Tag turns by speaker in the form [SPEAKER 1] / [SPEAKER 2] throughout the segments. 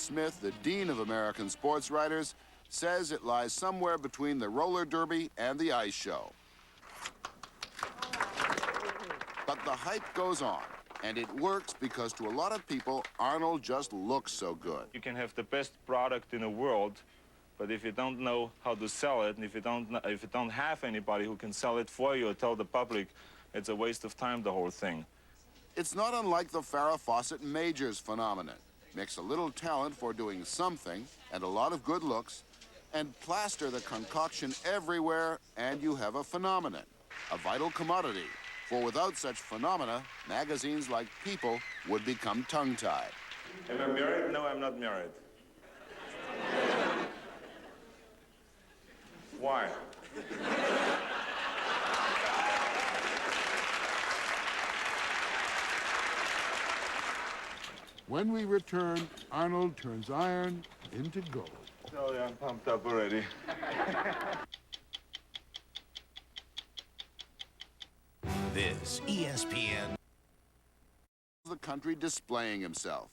[SPEAKER 1] Smith, the dean of American sports writers, says it lies somewhere between the roller derby and the ice show. But the hype goes on, and it works because to a lot of people, Arnold just looks so good.
[SPEAKER 2] You can have the best product in the world, but if you don't know how to sell it, and if you don't have anybody who can sell it for you or tell the public, it's a waste of time, the whole thing.
[SPEAKER 1] It's not unlike the Farrah Fawcett Majors phenomenon. Mix a little talent for doing something and a lot of good looks, and plaster the concoction everywhere, and you have a phenomenon, a vital commodity. For without such phenomena, magazines like People would become tongue-tied.
[SPEAKER 2] Am I married? No, I'm not married. Why?
[SPEAKER 3] When we return, Arnold turns iron into gold.
[SPEAKER 2] Oh, yeah, I'm pumped up already.
[SPEAKER 4] This ESPN.
[SPEAKER 1] The country displaying himself.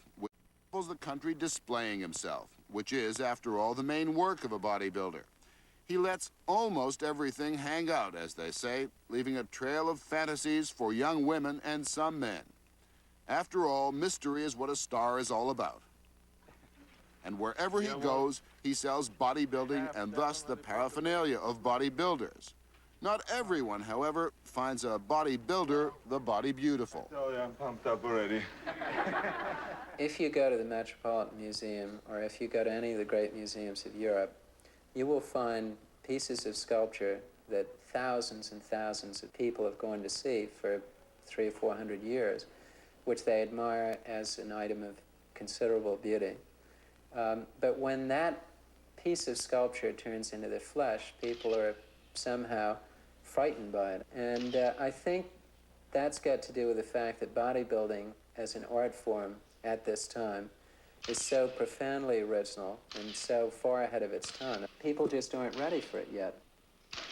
[SPEAKER 1] The country displaying himself, which is, after all, the main work of a bodybuilder. He lets almost everything hang out, as they say, leaving a trail of fantasies for young women and some men. After all, mystery is what a star is all about. And wherever he goes, he sells bodybuilding and thus the paraphernalia of bodybuilders. Not everyone, however, finds a bodybuilder the body beautiful.
[SPEAKER 2] Oh, yeah, I'm pumped up already.
[SPEAKER 5] If you go to the Metropolitan Museum, or if you go to any of the great museums of Europe, you will find pieces of sculpture that thousands and thousands of people have gone to see for 300 or 400 years, which they admire as an item of considerable beauty. But when that piece of sculpture turns into the flesh, people are somehow frightened by it. And I think that's got to do with the fact that bodybuilding as an art form at this time is so profoundly original and so far ahead of its time. People just aren't ready for it yet.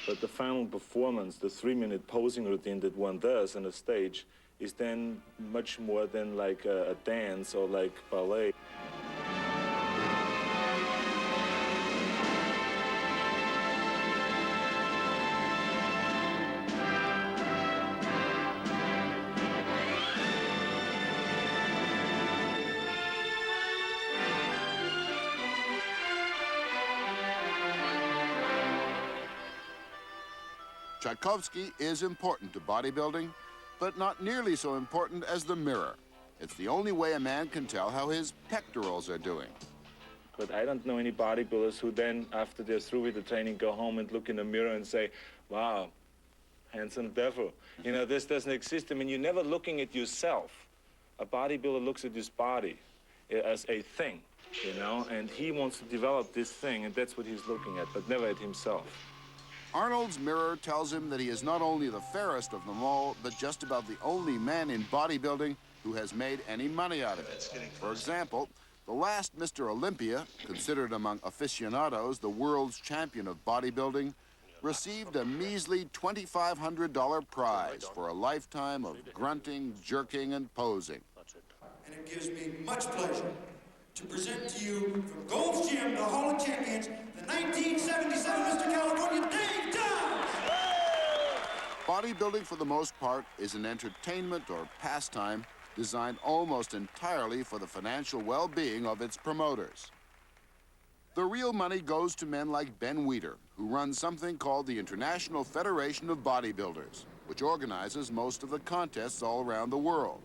[SPEAKER 2] But the final performance, the 3-minute posing routine that one does on a stage, is then much more than like a dance or like ballet.
[SPEAKER 1] Tchaikovsky is important to bodybuilding, but not nearly so important as the mirror. It's the only way a man can tell how his pectorals are doing.
[SPEAKER 2] But I don't know any bodybuilders who then, after they're through with the training, go home and look in the mirror and say, wow, handsome devil. You know, this doesn't exist. I mean, you're never looking at yourself. A bodybuilder looks at his body as a thing, you know, and he wants to develop this thing, and that's what he's looking at, but never at himself.
[SPEAKER 1] Arnold's mirror tells him that he is not only the fairest of them all, but just about the only man in bodybuilding who has made any money out of it. For example, the last Mr. Olympia, considered among aficionados the world's champion of bodybuilding, received a measly $2,500 prize for a lifetime of grunting, jerking, and posing.
[SPEAKER 6] And it gives me much pleasure to present to you from Gold's Gym, the Hall of Champions, the 1977 Mr. California, Dave Downs!
[SPEAKER 1] Bodybuilding, for the most part, is an entertainment or pastime designed almost entirely for the financial well-being of its promoters. The real money goes to men like Ben Weider, who runs something called the International Federation of Bodybuilders, which organizes most of the contests all around the world.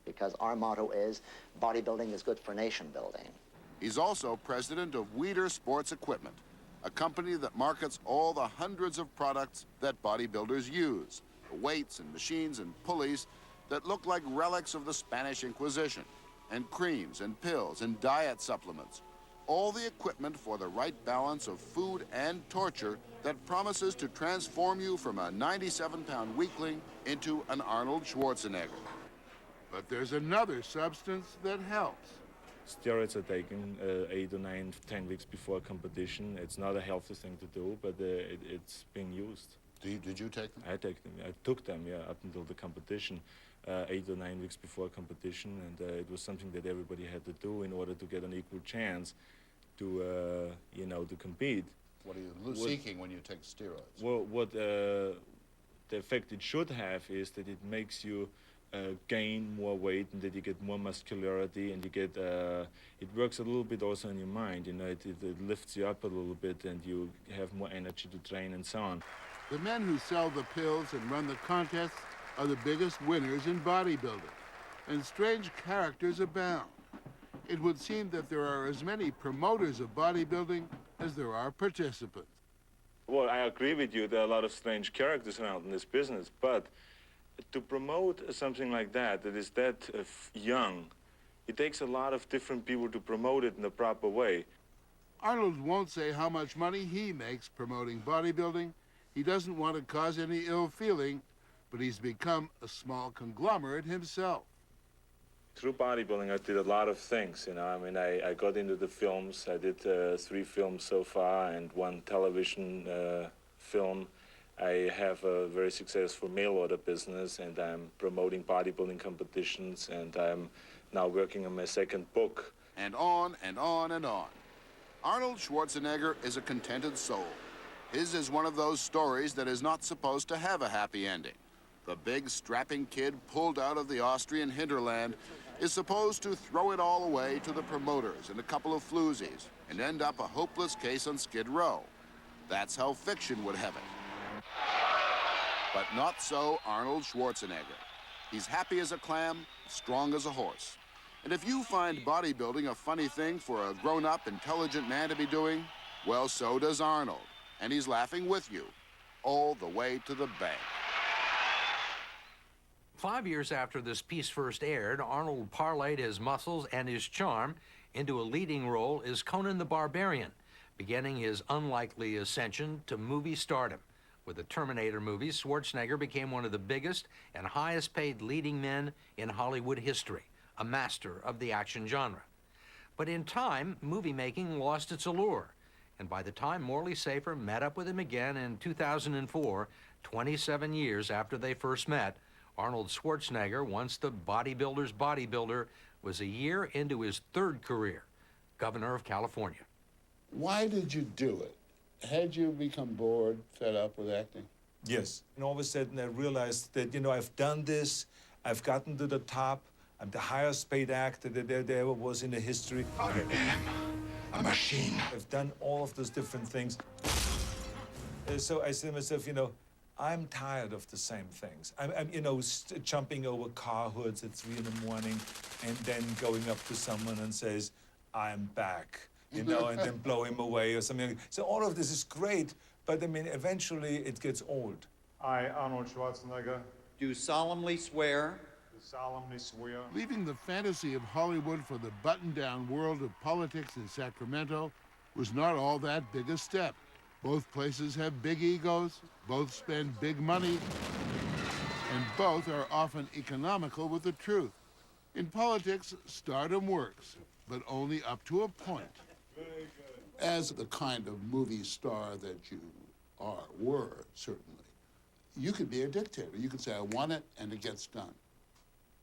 [SPEAKER 7] Because our motto is, bodybuilding is good for nation building.
[SPEAKER 1] He's also president of Weider Sports Equipment, a company that markets all the hundreds of products that bodybuilders use, the weights and machines and pulleys that look like relics of the Spanish Inquisition, and creams and pills and diet supplements, all the equipment for the right balance of food and torture that promises to transform you from a 97-pound weakling into an Arnold Schwarzenegger.
[SPEAKER 3] But there's another substance that helps.
[SPEAKER 2] Steroids are taken 8 or 9, 10 weeks before a competition. It's not a healthy thing to do, but it's being used.
[SPEAKER 1] Did you take them?
[SPEAKER 2] I took them, yeah, up until the competition, 8 or 9 weeks before competition, and it was something that everybody had to do in order to get an equal chance to, you know, to compete.
[SPEAKER 1] What are you seeking when you take steroids?
[SPEAKER 2] Well, what the effect it should have is that it makes you gain more weight, and that you get more muscularity, and you get, it works a little bit also on your mind, you know, it lifts you up a little bit, and you have more energy to train and so on.
[SPEAKER 3] The men who sell the pills and run the contests are the biggest winners in bodybuilding, and strange characters abound. It would seem that there are as many promoters of bodybuilding as there are participants.
[SPEAKER 2] Well, I agree with you, there are a lot of strange characters around in this business, but to promote something like that is that young, it takes a lot of different people to promote it in the proper way.
[SPEAKER 3] Arnold won't say how much money he makes promoting bodybuilding. He doesn't want to cause any ill feeling, but he's become a small conglomerate himself.
[SPEAKER 2] Through bodybuilding, I did a lot of things, you know. I mean, I got into the films. I did 3 films so far and 1 television film. I have a very successful mail order business, and I'm promoting bodybuilding competitions, and I'm now working on my 2nd book.
[SPEAKER 1] And on and on and on. Arnold Schwarzenegger is a contented soul. His is one of those stories that is not supposed to have a happy ending. The big, strapping kid pulled out of the Austrian hinterland is supposed to throw it all away to the promoters and a couple of floozies and end up a hopeless case on Skid Row. That's how fiction would have it. But not so Arnold Schwarzenegger. He's happy as a clam, strong as a horse. And if you find bodybuilding a funny thing for a grown-up, intelligent man to be doing, well, so does Arnold. And he's laughing with you, all the way to the bank.
[SPEAKER 8] 5 years after this piece first aired, Arnold parlayed his muscles and his charm into a leading role as Conan the Barbarian, beginning his unlikely ascension to movie stardom. With the Terminator movies, Schwarzenegger became one of the biggest and highest paid leading men in Hollywood history, a master of the action genre. But in time, movie making lost its allure. And by the time Morley Safer met up with him again in 2004, 27 years after they first met, Arnold Schwarzenegger, once the bodybuilder's bodybuilder, was a year into his 3rd career, governor of California.
[SPEAKER 3] Why did you do it? Had you become bored, fed up with acting?
[SPEAKER 9] Yes. And all of a sudden I realized that, you know, I've done this, I've gotten to the top, I'm the highest paid actor that there ever was in the history.
[SPEAKER 6] I am a machine.
[SPEAKER 9] I've done all of those different things. So I said to myself, you know, I'm tired of the same things. I'm you know, jumping over car hoods at 3 in the morning and then going up to someone and says, I'm back, you know, and then blow him away or something. So all of this is great, but I mean, eventually it gets old.
[SPEAKER 10] I, Arnold Schwarzenegger,
[SPEAKER 11] do solemnly swear
[SPEAKER 3] Leaving the fantasy of Hollywood for the button-down world of politics in Sacramento was not all that big a step. Both places have big egos, both spend big money, and both are often economical with the truth. In politics, stardom works, but only up to a point. As the kind of movie star that you were, certainly, you could be a dictator. You could say, I want it, and it gets done.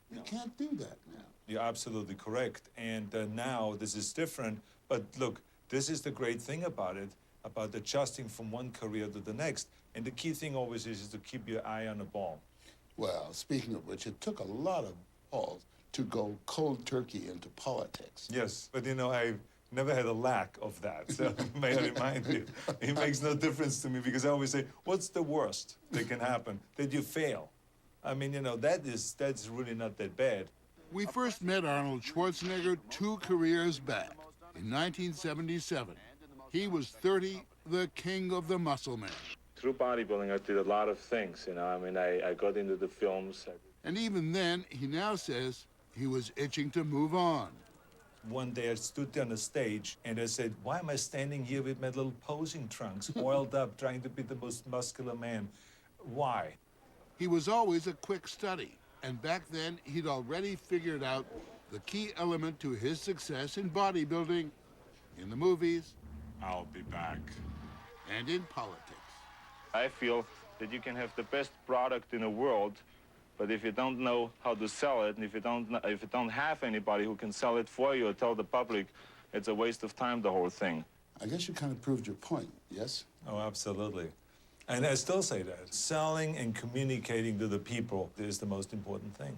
[SPEAKER 3] You can't do that now.
[SPEAKER 9] You're absolutely correct. And now this is different. But look, this is the great thing about it, about adjusting from one career to the next. And the key thing always is to keep your eye on the ball.
[SPEAKER 3] Well, speaking of which, it took a lot of balls to go cold turkey into politics.
[SPEAKER 9] Yes, but you know, I've never had a lack of that. So may I remind you, it makes no difference to me because I always say, what's the worst that can happen? That you fail. I mean, you know, that's really not that bad.
[SPEAKER 3] We first met Arnold Schwarzenegger 2 careers back, in 1977. He was 30, the king of the muscle man.
[SPEAKER 2] Through bodybuilding, I did a lot of things, you know. I mean, I got into the films.
[SPEAKER 3] And even then, he now says he was itching to move on.
[SPEAKER 9] One day I stood there on the stage and I said, why am I standing here with my little posing trunks, oiled up, trying to be the most muscular man? Why?
[SPEAKER 3] He was always a quick study, and back then he'd already figured out the key element to his success in bodybuilding, in the movies,
[SPEAKER 10] I'll be back.
[SPEAKER 3] and in politics.
[SPEAKER 2] I feel that you can have the best product in the world, but if you don't know how to sell it, and if you don't have anybody who can sell it for you or tell the public, it's a waste of time, the whole thing.
[SPEAKER 3] I guess you kind of proved your point, yes?
[SPEAKER 9] Oh, absolutely. And I still say that. Selling and communicating to the people is the most important thing.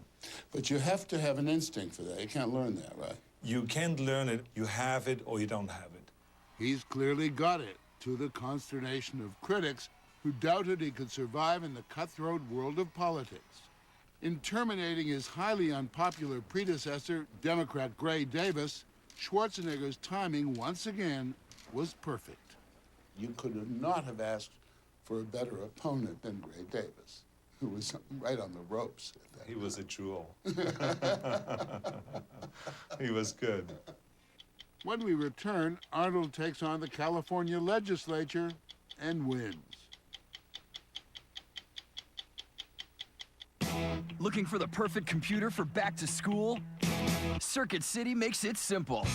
[SPEAKER 3] But you have to have an instinct for that. You can't learn that, right?
[SPEAKER 9] You can't learn it. You have it or you don't have it.
[SPEAKER 3] He's clearly got it, to the consternation of critics who doubted he could survive in the cutthroat world of politics. In terminating his highly unpopular predecessor, Democrat Gray Davis, Schwarzenegger's timing once again was perfect. You could not have asked for a better opponent than Gray Davis, who was right on the ropes.
[SPEAKER 9] He was a jewel. He was good.
[SPEAKER 3] When we return, Arnold takes on the California legislature and wins.
[SPEAKER 12] Looking for the perfect computer for back to school? Circuit City makes it simple.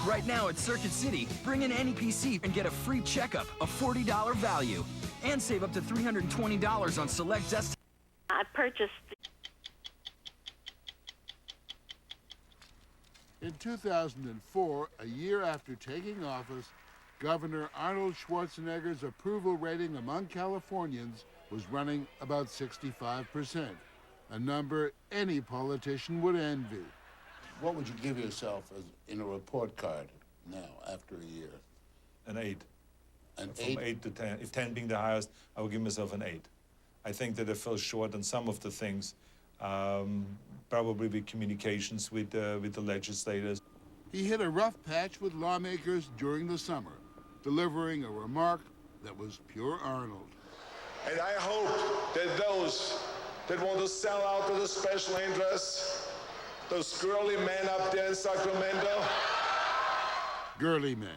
[SPEAKER 12] Right now at Circuit City, bring in any PC and get a free checkup, a $40 value, and save up to $320 on select desktop.
[SPEAKER 13] I purchased.
[SPEAKER 3] In 2004, a year after taking office, Governor Arnold Schwarzenegger's approval rating among Californians was running about 65%, a number any politician would envy. What would you give yourself as in a report card now, after a year?
[SPEAKER 9] An 8.
[SPEAKER 3] An
[SPEAKER 9] From
[SPEAKER 3] 8?
[SPEAKER 9] 8 to 10. If 10 being the highest, I would give myself an 8. I think that I fell short on some of the things, probably with communications with the legislators.
[SPEAKER 3] He hit a rough patch with lawmakers during the summer, delivering a remark that was pure Arnold.
[SPEAKER 14] And I hope that those that want to sell out to the special interests, those girly men up there in Sacramento.
[SPEAKER 3] Girly men.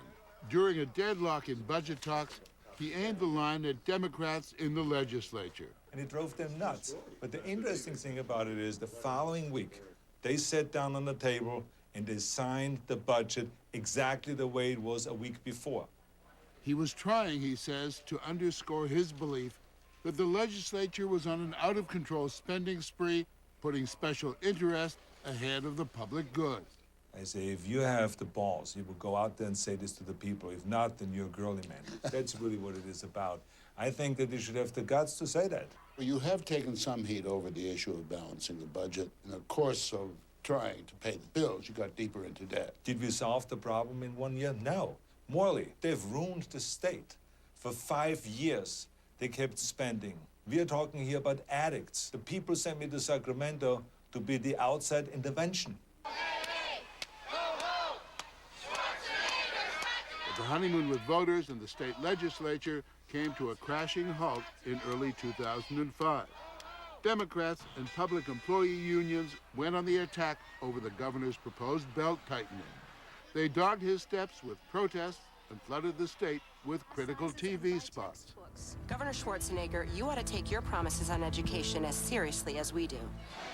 [SPEAKER 3] During a deadlock in budget talks, he aimed the line at Democrats in the legislature.
[SPEAKER 9] And it drove them nuts. But the interesting thing about it is the following week, they sat down on the table and they signed the budget exactly the way it was a week before.
[SPEAKER 3] He was trying, he says, to underscore his belief that the legislature was on an out-of-control spending spree, putting special interest ahead of the public good.
[SPEAKER 9] I say, if you have the balls, you will go out there and say this to the people. If not, then you're a girly man. That's really what it is about. I think that you should have the guts to say that.
[SPEAKER 3] You have taken some heat over the issue of balancing the budget. In the course of trying to pay the bills, you got deeper into debt.
[SPEAKER 9] Did we solve the problem in 1 year? No. Morally, they've ruined the state. For 5 years, they kept spending. We are talking here about addicts. The people sent me to Sacramento to be the outside intervention.
[SPEAKER 3] The honeymoon with voters and the state legislature came to a crashing halt in early 2005. Democrats and public employee unions went on the attack over the governor's proposed belt tightening. They dogged his steps with protests and flooded the state with critical TV spots.
[SPEAKER 15] Governor Schwarzenegger, you ought to take your promises on education as seriously as we do.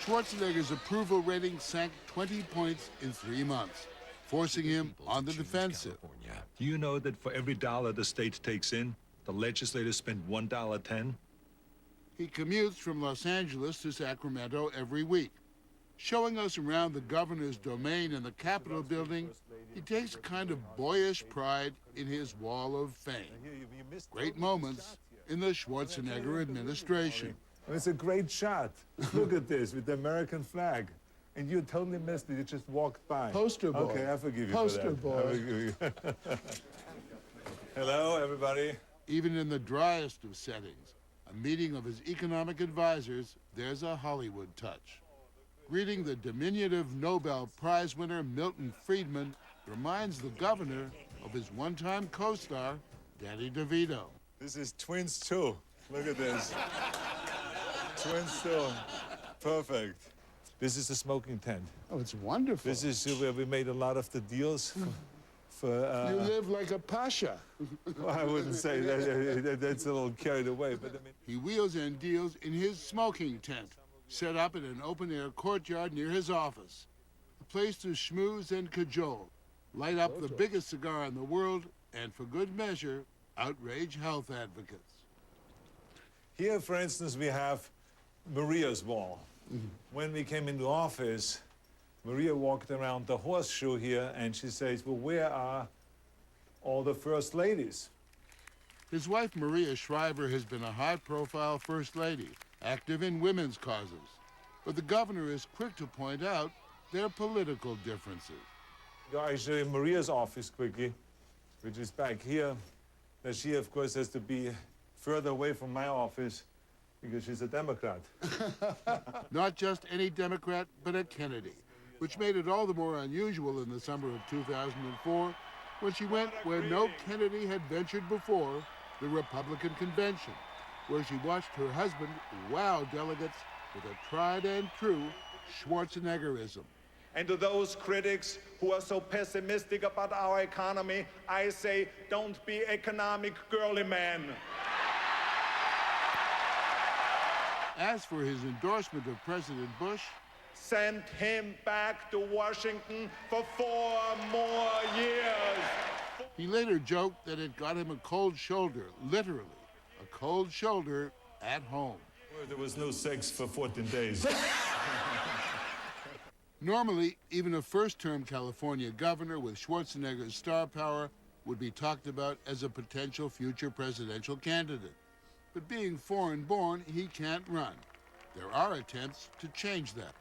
[SPEAKER 3] Schwarzenegger's approval rating sank 20 points in 3 months, forcing him on the defensive.
[SPEAKER 16] Do you know that for every dollar the state takes in, the legislators spend $1.10?
[SPEAKER 3] He commutes from Los Angeles to Sacramento every week. Showing us around the governor's domain in the Capitol building, he takes a kind of boyish pride in his wall of fame. Great moments in the Schwarzenegger administration.
[SPEAKER 9] It's a great shot. Look at this with the American flag. And you totally missed it. You just walked by.
[SPEAKER 3] Poster boy.
[SPEAKER 9] Okay, I forgive you
[SPEAKER 3] Poster
[SPEAKER 9] for that.
[SPEAKER 3] boy.
[SPEAKER 9] I forgive you. Hello, everybody.
[SPEAKER 3] Even in the driest of settings, a meeting of his economic advisors, there's a Hollywood touch. Greeting the diminutive Nobel Prize winner Milton Friedman reminds the governor of his one-time co-star, Danny DeVito.
[SPEAKER 9] This is Twins 2. Look at this. Twins 2. Perfect. This is the smoking tent.
[SPEAKER 3] Oh, it's wonderful.
[SPEAKER 9] This is where we made a lot of the deals for
[SPEAKER 3] You live like a pasha.
[SPEAKER 9] Well, I wouldn't say that. That's a little carried away, but I mean...
[SPEAKER 3] He wheels and deals in his smoking tent, set up in an open-air courtyard near his office. A place to schmooze and cajole, light up the biggest cigar in the world, and for good measure, outrage health advocates.
[SPEAKER 9] Here, for instance, we have Maria's wall. When we came into office, Maria walked around the horseshoe here and she says, well, where are all the first ladies?
[SPEAKER 3] His wife, Maria Shriver, has been a high-profile first lady, active in women's causes. But the governor is quick to point out their political differences.
[SPEAKER 9] I show you Maria's office quickly, which is back here. Now, she, of course, has to be further away from my office because she's a Democrat.
[SPEAKER 3] Not just any Democrat, but a Kennedy, which made it all the more unusual in the summer of 2004 when she went where no Kennedy had ventured before, the Republican convention, where she watched her husband wow delegates with a tried and true Schwarzeneggerism.
[SPEAKER 9] And to those critics who are so pessimistic about our economy, I say, don't be economic girly man.
[SPEAKER 3] As for his endorsement of President Bush,
[SPEAKER 9] send him back to Washington for 4 more years.
[SPEAKER 3] He later joked that it got him a cold shoulder, literally, a cold shoulder at home.
[SPEAKER 16] Well, there was no sex for 14 days.
[SPEAKER 3] Normally, even a first-term California governor with Schwarzenegger's star power would be talked about as a potential future presidential candidate. But being foreign-born, he can't run. There are attempts to change that.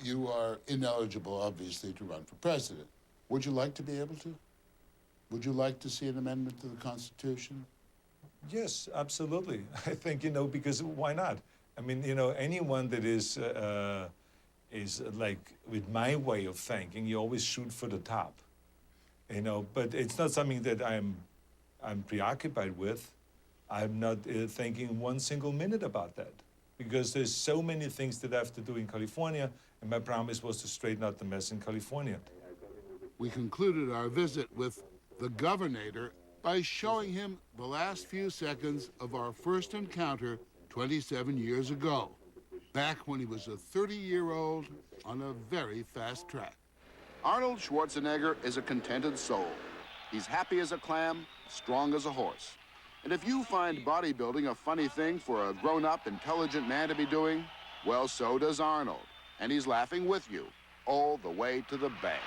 [SPEAKER 3] You are ineligible, obviously, to run for president. Would you like to be able to? Would you like to see an amendment to the Constitution?
[SPEAKER 9] Yes, absolutely. I think, because why not? I mean, anyone that is like, with my way of thinking, you always shoot for the top. But it's not something that I'm preoccupied with. I'm not thinking one single minute about that because there's so many things that I have to do in California, and my promise was to straighten out the mess in California.
[SPEAKER 3] We concluded our visit with the Governator by showing him the last few seconds of our first encounter 27 years ago, back when he was a 30-year-old on a very fast track.
[SPEAKER 1] Arnold Schwarzenegger is a contented soul. He's happy as a clam, strong as a horse. And if you find bodybuilding a funny thing for a grown-up, intelligent man to be doing, well, so does Arnold. And he's laughing with you all the way to the bank.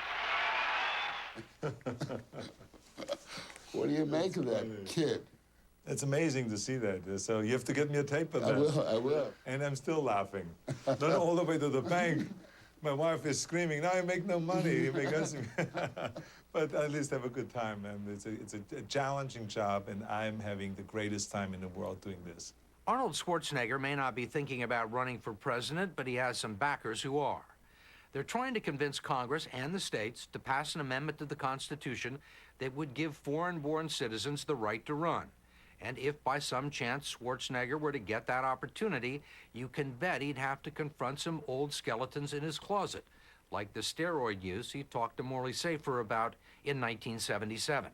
[SPEAKER 3] What do you make of that kid?
[SPEAKER 9] It's amazing to see that. So you have to get me a tape of that.
[SPEAKER 3] I will.
[SPEAKER 9] And I'm still laughing. Not all the way to the bank. My wife is screaming, now you make no money. You make us. But at least have a good time. And it's a challenging job, and I'm having the greatest time in the world doing this.
[SPEAKER 8] Arnold Schwarzenegger may not be thinking about running for president, but he has some backers who are. They're trying to convince Congress and the states to pass an amendment to the Constitution that would give foreign-born citizens the right to run. And if by some chance Schwarzenegger were to get that opportunity, you can bet he'd have to confront some old skeletons in his closet, like the steroid use he talked to Morley Safer about in 1977.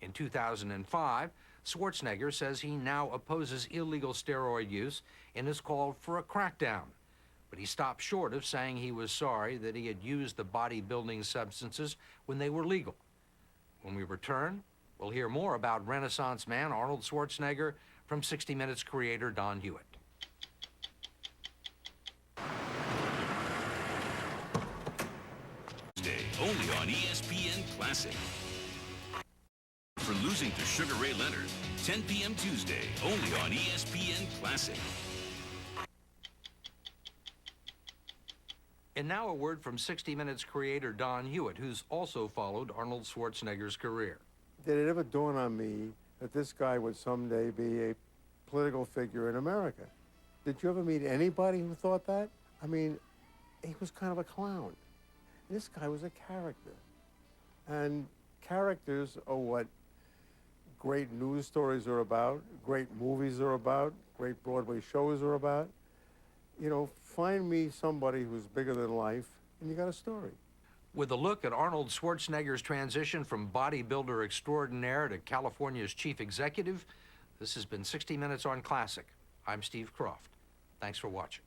[SPEAKER 8] In 2005, Schwarzenegger says he now opposes illegal steroid use and has called for a crackdown. But he stopped short of saying he was sorry that he had used the bodybuilding substances when they were legal. When we return, we'll hear more about Renaissance man Arnold Schwarzenegger from 60 Minutes creator Don Hewitt.
[SPEAKER 13] Tuesday, only on ESPN Classic. For losing to Sugar Ray Leonard, 10 p.m. Tuesday, only on ESPN Classic.
[SPEAKER 8] And now a word from 60 Minutes creator Don Hewitt, who's also followed Arnold Schwarzenegger's career.
[SPEAKER 17] Did it ever dawn on me that this guy would someday be a political figure in America? Did you ever meet anybody who thought that? I mean, he was kind of a clown. This guy was a character. And characters are what great news stories are about, great movies are about, great Broadway shows are about. Find me somebody who's bigger than life, and you got a story.
[SPEAKER 8] With a look at Arnold Schwarzenegger's transition from bodybuilder extraordinaire to California's chief executive, this has been 60 Minutes on Classic. I'm Steve Croft. Thanks for watching.